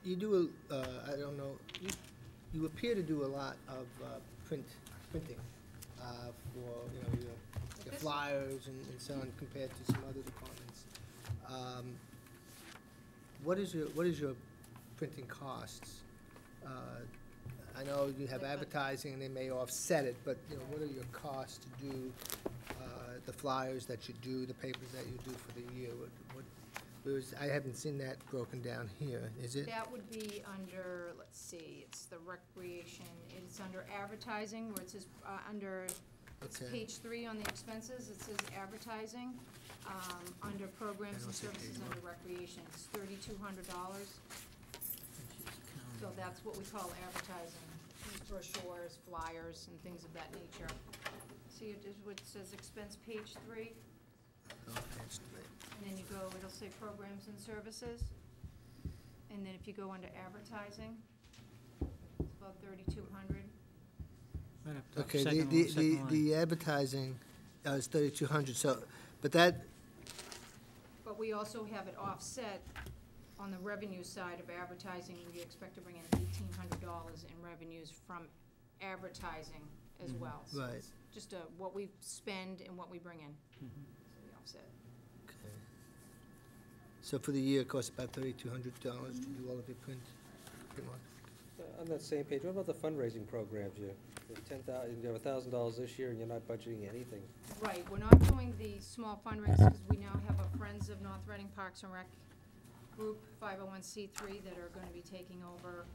You do, I don't know, you appear to do a lot of printing for, your flyers and so on compared to some other departments. What is your printing costs? I know you have advertising and they may offset it, but, what are your costs to do the flyers that you do, the papers that you do for the year? I haven't seen that broken down here, is it? That would be under, let's see, it's the recreation, it's under advertising, where it says, it's page 3 on the expenses, it says advertising. Under programs and services under recreation, it's $3,200. So that's what we call advertising, brochures, flyers, and things of that nature. See, it is what it says expense page 3. Oh, page 3. And then you go, it'll say programs and services. And then if you go under advertising, it's about $3,200. Right up top, Okay, second line. the advertising is 3,200, so, but that, But we also have it offset on the revenue side of advertising. We expect to bring in $1,800 in revenues from advertising as well. So right. it's just what we spend and what we bring in. So we offset. Okay. So for the year, it costs about $3,200 to do all of your print work? On that same page, what about the fundraising programs? You have $1,000 this year and you're not budgeting anything. Right, we're not doing the small fundraisers because we now have a Friends of North Reading Parks and Rec group, 501c3, that are going to be taking over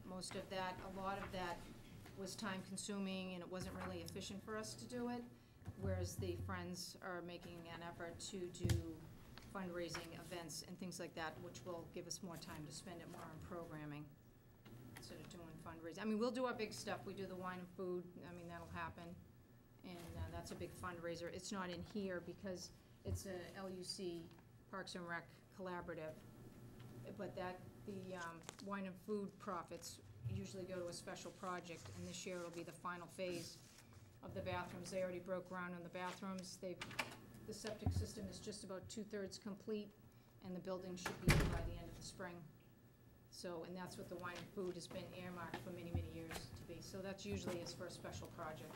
most of that. A lot of that was time consuming and it wasn't really efficient for us to do it, whereas the Friends are making an effort to do fundraising events and things like that, which will give us more time to spend it more on programming instead of doing fundraising. I mean, we'll do our big stuff. We do the wine and food. I mean, that'll happen. And that's a big fundraiser. It's not in here because it's a LUC Parks and Rec collaborative. But the wine and food profits usually go to a special project, and this year it'll be the final phase of the bathrooms. They already broke ground on the bathrooms. The septic system is just about 2/3 complete, and the building should be in by the end of the spring. So, and that's what the wine and food has been earmarked for many, many years to be. So that's usually is for a special project.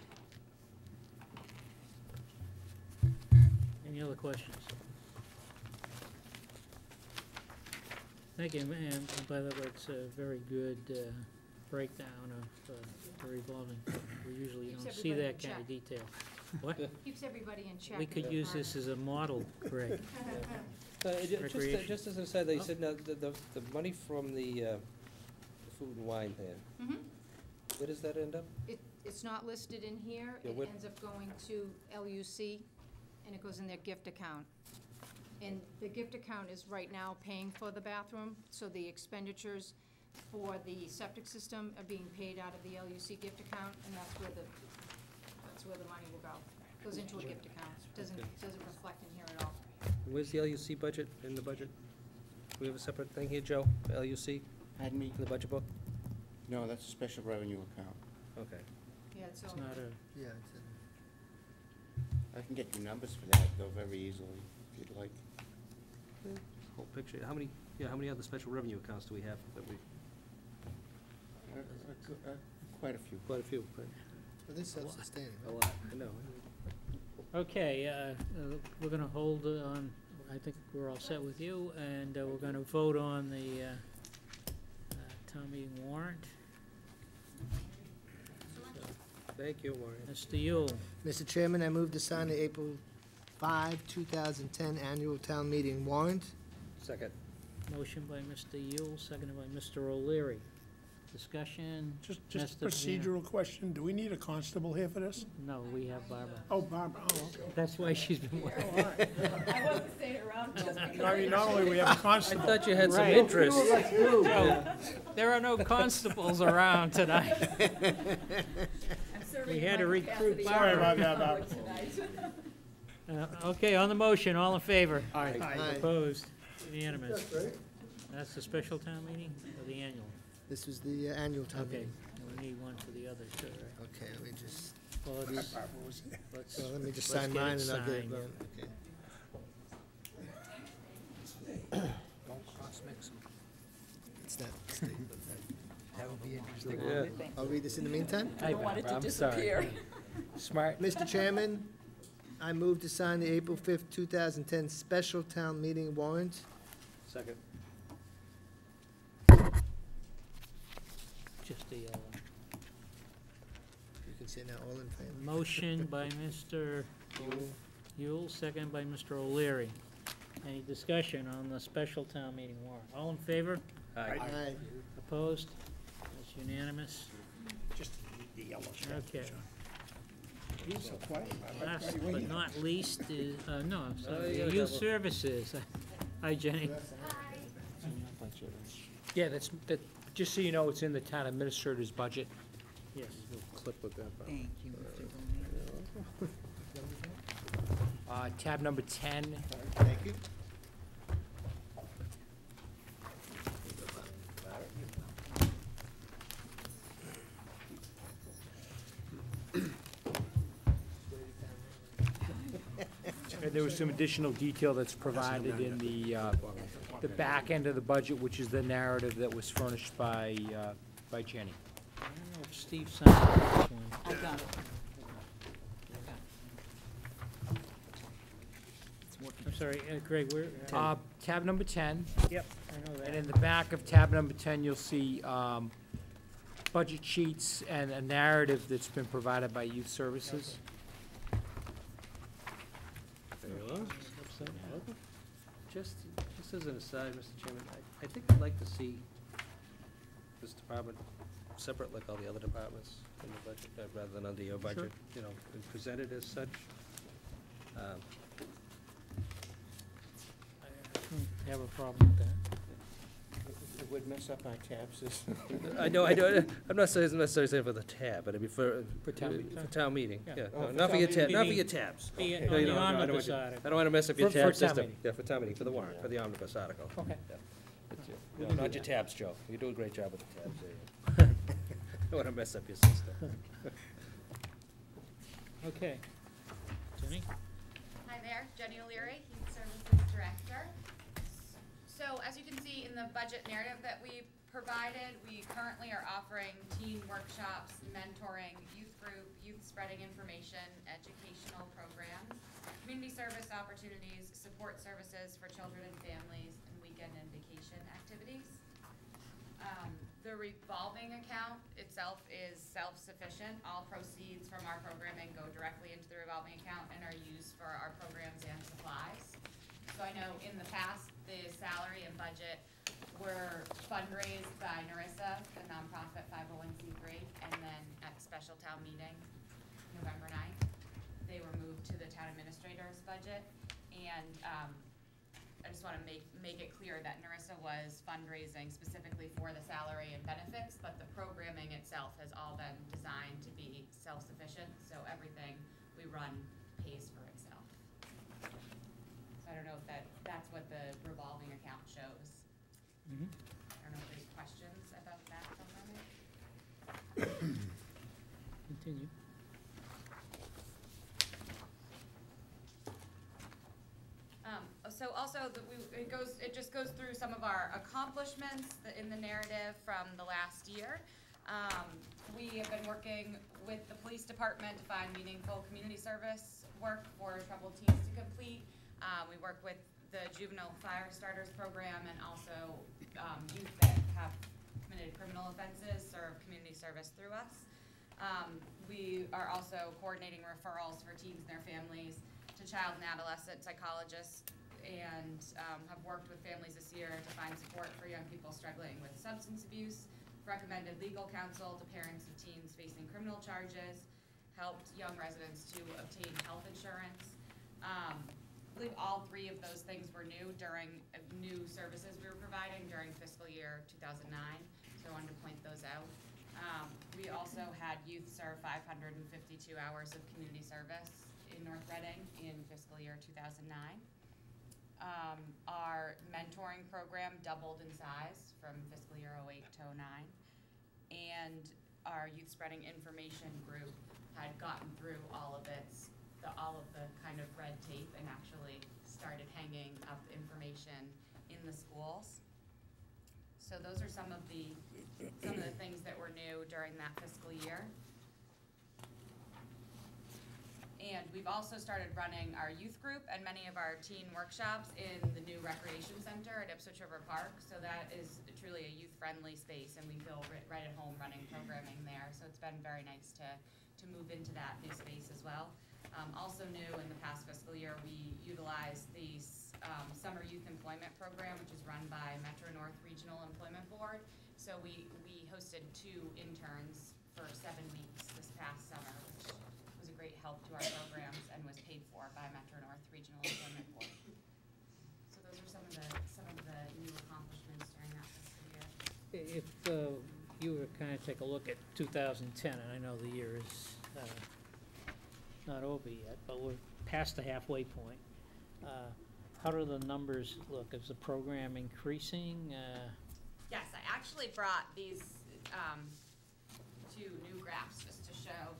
Any other questions? Thank you, and by the way, it's a very good breakdown of the revolving fund. We usually Keeps don't see everybody that in kind of check. detail. What? Keeps everybody in check. We could use this as a model, Greg. Recreation. Just as I said, they said now the money from the food and wine there, where does that end up? It's not listed in here. Yeah, It what- ends up going to LUC, and it goes in their gift account. And the gift account is right now paying for the bathroom, so the expenditures for the septic system are being paid out of the LUC gift account, and that's where the money will go. Goes into a gift account. Doesn't reflect in here at all. Where's the LUC budget, in the budget? We have a separate thing here, Joe, LUC, Pardon me? in the budget book? No, that's a special revenue account. Okay. Yeah, it's It's all. not a, Yeah. I can get you numbers for that, though, very easily, if you'd like. Whole picture, how many other special revenue accounts do we have that we? Quite a few. Quite a few, right? Well, this is self-sustaining, A right? lot, I know. okay, we're gonna hold on, I think we're all set with you, and we're gonna vote on the town meeting warrant. Thank you, Maureen. Mr. Yule, Mr. Chairman, I move to sign the April 5, 2010 annual town meeting warrant. Second. motion by Mr. Yule, seconded by Mr. O'Leary. Discussion? Just a Mr. Pacino? procedural question. Do we need a constable here for this? No, we have Barbara. Oh, Barbara, oh, okay. That's why she's been waiting. I wasn't staying around just because. I mean, not only we have a I constable. thought you had some Right. interest. There are no constables around tonight. I'm serving We had my to recruit capacity Sorry Barbara. about that, Barbara. tonight. Okay, on the motion, all in favor? Aye. Aye. Opposed? Unanimous. That's the special town meeting or the annual? This was the annual town Okay, meeting. we need one for the other, too, right? Okay, let me just, Well, let's, Barbara was here. let's, so let me just let's sign get it mine and I'll get it signed. going. Okay. It's not a statement. That would be interesting. Yeah. I'll read this in the meantime. I don't want it to disappear. Smart. Mr. Chairman, I move to sign the April 5th, 2010 special town meeting warrant. Second. Just a, You can say now, all in favor. motion by Mr. Yule, second by Mr. O'Leary. Any discussion on the special town meeting warrant? All in favor? Aye. Aye. Opposed? That's unanimous. Just the yellow stuff. Okay. He's so quiet. Last but not least is, no, I'm Oh, sorry, yeah, youth double. services. Hi, Jenny. Yeah, that, just so you know, it's in the town administrator's budget. Yes. Clip with that. Thank you, Mr. Bowman. Tab number 10, Thank you. there was some additional detail that's provided in the back end of the budget, which is the narrative that was furnished by Jenny. I don't know if Steve signed this one. I got it. It's working. I'm sorry, Greg, where? Tab number 10, Yep, I know that. and in the back of tab number 10, you'll see budget sheets and a narrative that's been provided by youth services. Just as an aside, Mr. Chairman, I think I'd like to see this department separate like all the other departments in the budget, rather than under your budget, you know, and presented as such. I don't have a problem with that. It would mess up our tab system. I know, I'm not saying, necessarily saying for the tab, but it'd be for town meeting. For town meeting, Yeah. yeah. Oh, No, for not for town your tab, meeting. not for your tabs. Be it No, on you the don't- I don't want omnibus you- article. I don't wanna mess up your For tab town system. meeting. Yeah, for town meeting, for the warrant, for the omnibus article. Okay. No, not your tabs, Joe. You do a great job with the tabs, there you go. Don't wanna mess up your system. Okay. Jenny? Hi there, Jenny O'Leary, Youth Services Director. So as you can see in the budget narrative that we provided, we currently are offering teen workshops, mentoring, youth group, youth spreading information, educational programs, community service opportunities, support services for children and families, and weekend and vacation activities. The revolving account itself is self-sufficient. All proceeds from our programming go directly into the revolving account and are used for our programs and supplies. So I know in the past, the salary and budget were fundraised by Narissa, the nonprofit 501c3, and then at special town meeting, November 9th, they were moved to the town administrator's budget. And I just want to make it clear that Narissa was fundraising specifically for the salary and benefits, but the programming itself has all been designed to be self-sufficient, so everything we run pays for itself. So I don't know if that's what the revolving account shows. Mm-hmm. I don't know if there's questions about that from them. Continue. So also, it just goes through some of our accomplishments in the narrative from the last year. We have been working with the police department to find meaningful community service work for troubled teens to complete. We work with the Juvenile Fire Starters Program, and also youth that have committed criminal offenses serve community service through us. We are also coordinating referrals for teens and their families to child and adolescent psychologists, and have worked with families this year to find support for young people struggling with substance abuse, recommended legal counsel to parents of teens facing criminal charges, helped young residents to obtain health insurance. I believe all three of those things were new services we were providing during fiscal year 2009, so I wanted to point those out. We also had youth serve 552 hours of community service in North Reading in fiscal year 2009. Our mentoring program doubled in size from fiscal year 08 to 09. And our youth spreading information group had gotten through all of the kind of red tape and actually started hanging up information in the schools. So those are some of the things that were new during that fiscal year. And we've also started running our youth group and many of our teen workshops in the new recreation center at Ipswich River Park. So that is truly a youth-friendly space, and we feel right at home running programming there. So it's been very nice to move into that new space as well. Also new in the past fiscal year, we utilized the Summer Youth Employment Program, which is run by Metro North Regional Employment Board. So we hosted 2 interns for 7 weeks this past summer, which was a great help to our programs and was paid for by Metro North Regional Employment Board. So those are some of the new accomplishments during that fiscal year. If you were kind of take a look at 2010, and I know the year is not over yet, but we're past the halfway point. How do the numbers look? Is the program increasing? Yes, I actually brought these 2 new graphs just to show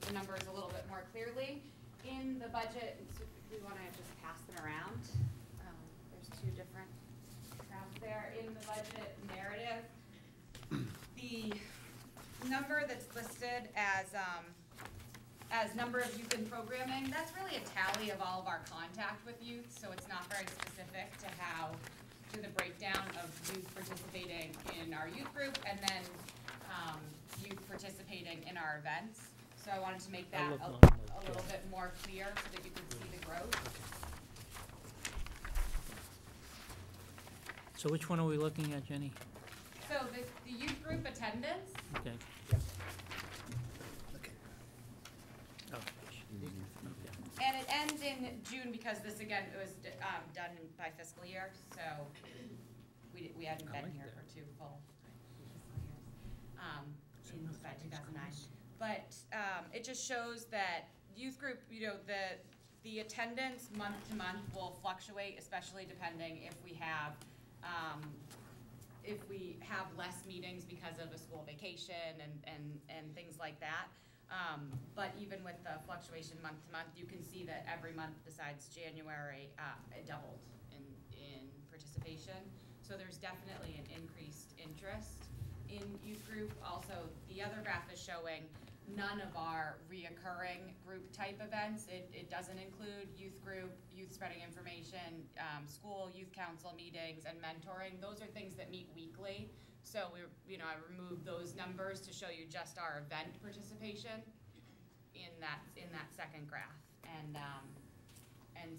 the numbers a little bit more clearly. In the budget, so if we want to just pass them around, there's 2 different graphs there. In the budget narrative, the number that's listed as number of youth in programming, that's really a tally of all of our contact with youth, so it's not very specific to the breakdown of youth participating in our youth group and then youth participating in our events. So I wanted to make that a little bit more clear so that you can see the growth. So which one are we looking at, Jenny? So the youth group attendance, Okay. Okay. Oh, okay. and it ends in June because this, again, it was done by fiscal year, so we hadn't been here for 2 full fiscal years, by 2009. But it just shows that youth group, the attendance month to month will fluctuate, especially depending if we have less meetings because of a school vacation and things like that. But even with the fluctuation month to month, you can see that every month besides January, it doubled in participation. So there's definitely an increased interest in youth group. Also, the other graph is showing none of our reoccurring group type events. It doesn't include youth group, youth spreading information, school, youth council meetings, and mentoring. Those are things that meet weekly. So I removed those numbers to show you just our event participation in that second graph. And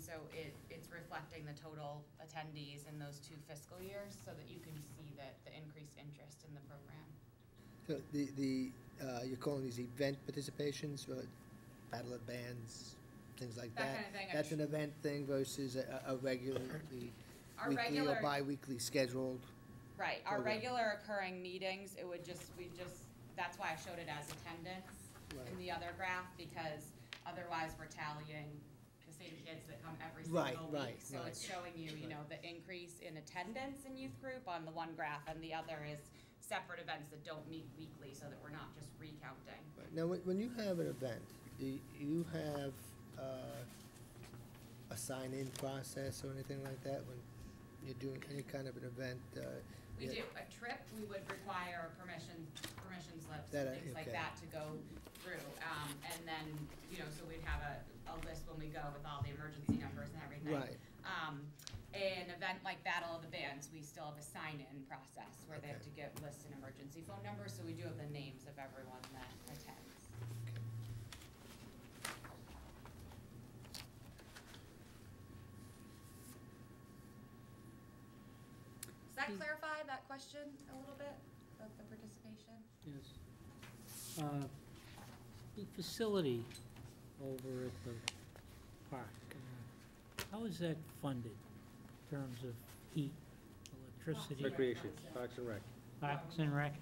so it's reflecting the total attendees in those 2 fiscal years so that you can see the increased interest in the program. So you're calling these event participations, battle of bands, things like that? That kind of thing. That's an event thing versus a regularly Our weekly or regular- bi-weekly scheduled? Right, our program. regular occurring meetings, that's why I showed it as attendance in Right. the other graph, because otherwise we're tallying the same kids that come every Right, single week. right, So right. it's showing you, the increase in attendance in youth group on the one graph, and the other is separate events that don't meet weekly, so that we're not just recounting. Right. Now, when you have an event, do you have a sign-in process or anything like that when you're doing any kind of an event? We do, a trip, we would require permission slips That and I- things like okay. that to go through. And then, so we'd have a list when we go with all the emergency numbers and everything. Right. An event like Battle of the Bands, we still have a sign-in process where they have to get lists and emergency phone numbers, so we do have the names of everyone that attends. Does that clarify that question a little bit, of the participation? Yes. The facility over at the park, how is that funded in terms of heat, electricity? Recreation, Parks and Rec. Parks and Rec?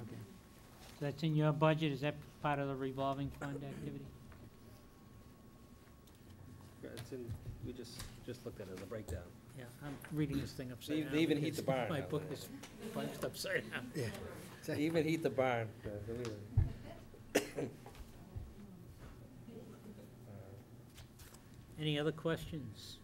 Okay. So that's in your budget, is that part of the revolving fund activity? It's in, we just looked at it as a breakdown. Yeah, I'm reading this thing upside They- down. they even heat because the barn My now. book is punched upside down. Yeah. They even heat the barn. Believe it. Any other questions?